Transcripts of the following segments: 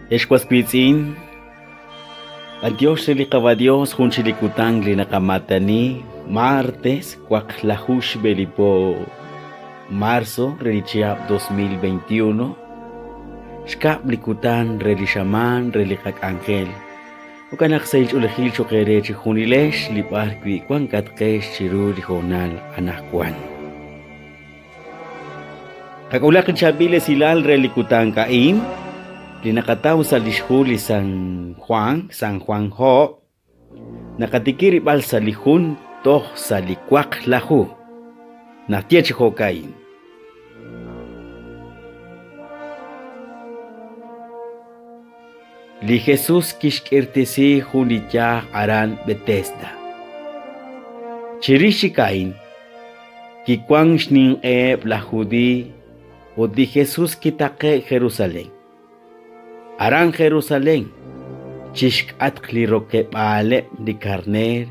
Excuasquitzin, adiós Dios junchilicutang linacamatani, martes, cuaclahush belipo, marzo, relichiap 2021, Shkap likutan relishaman relikak angel, ukanak sa ulahil chokere chihunilesh lipar kwan katkesh chiru lihonal anakwan. Kakulak chabile silal relikutan kain, linakataw sa lishuli San Juan ho, nakatikiribal sa lihun toh sa likwak lahu, natiyachiho kain. Li Jesus kishkirtesi hunitya aran Bethesda. Chirishi kain, kikwang shning lahudi, o di Jesus kitake Jerusalén. Aran Jerusalén, chishkat kliroke pale di karner,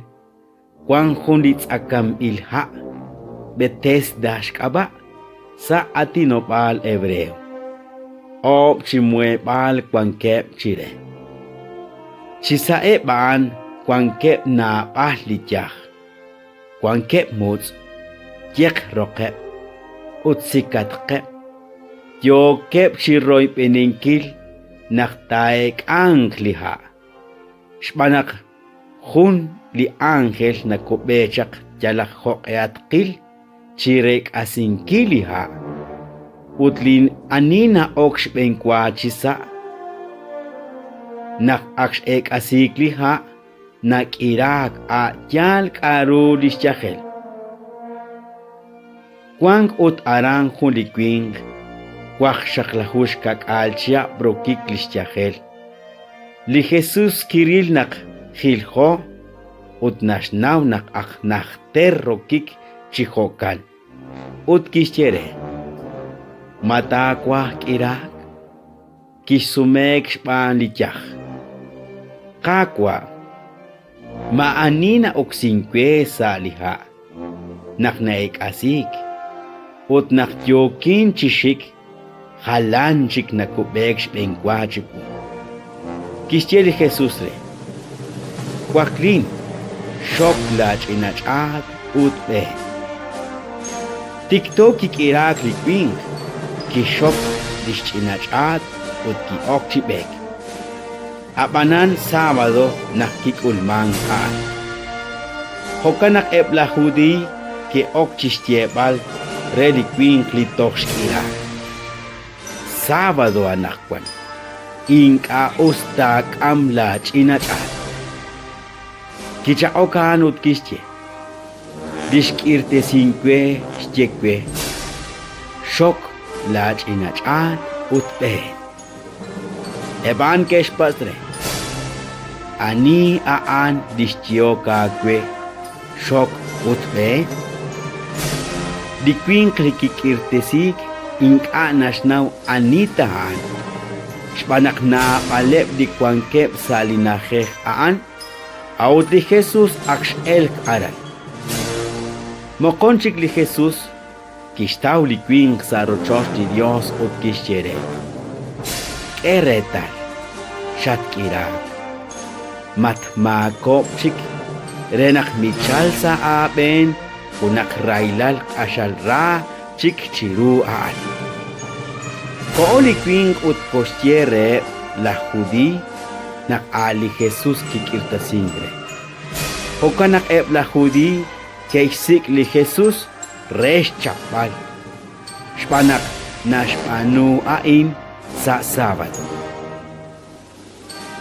kwang hundits akam ilha, Bethesda shkaba, sa atinopal hebreo. O chimwe pal kwang kep chire. Chisae baan kwang kep na pahlityah, kwang kep muts, yek rokep, utsikat kep, yo kep chiroy peninkil, naktaek angliha. Shpanak hun li angel na kubechak jalak hokeat kil, chirek asinkiliha. Utlin anina oksh benkwa chisa, nak aksh ek asikliha, nak irak a yal karu lisyachel. Kwang ut arang hulikwing, kwak shaklahush kak alchia brokik lisyachel. Li Jesus kiril nak hilho, ut nashnaw nak ak nakter rokik chihokan. Ut kisyere. Matakwa kirak, kisumek shpan lityah. Kakwa, maanina oksinkwe sa liha, naknaik asik, ut nakyokin chishik, halanchik na kubek shpenkwa chipu. Kisyeli Jesus re, kwaklin, shoklach inachat ut be. Tiktoki kirak likwing, kishop dischinachat ut ki oktibek. Apanan Sabado nakikulman kaan. Hokanak eplahudi ki okchistiebal reliquin klitoshkira. Sabado anakwan. Inka ustak amla chinachat. Kichaokan ut kistye. Dishkirte sinkwe stiekwe. Shok lach inachat ut be. Eban kesh pastre. Ani aan distio kagwe shok ut be. Di queen klikikirtesik inka nasnaw anitahan. Shpanak na palep di kwangkep salinaheh aan. Aut li Jesus aksh elk aran. Mokonchik li Jesus. Kishtaw likwing sa rochos di Dios ut kishyere. Keretal, shatkirak, matmakop chik, renak michal sa apen, kunak railal asyal ra chik chiruan. Ko likwing ut kostyere la judi, nak ali Jesus kikirta singre. Hokanak la judi, keisik li Jesus, resh chapal. Shpanak nashpanu ain sa Sabado.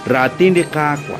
Ratin di kakwa.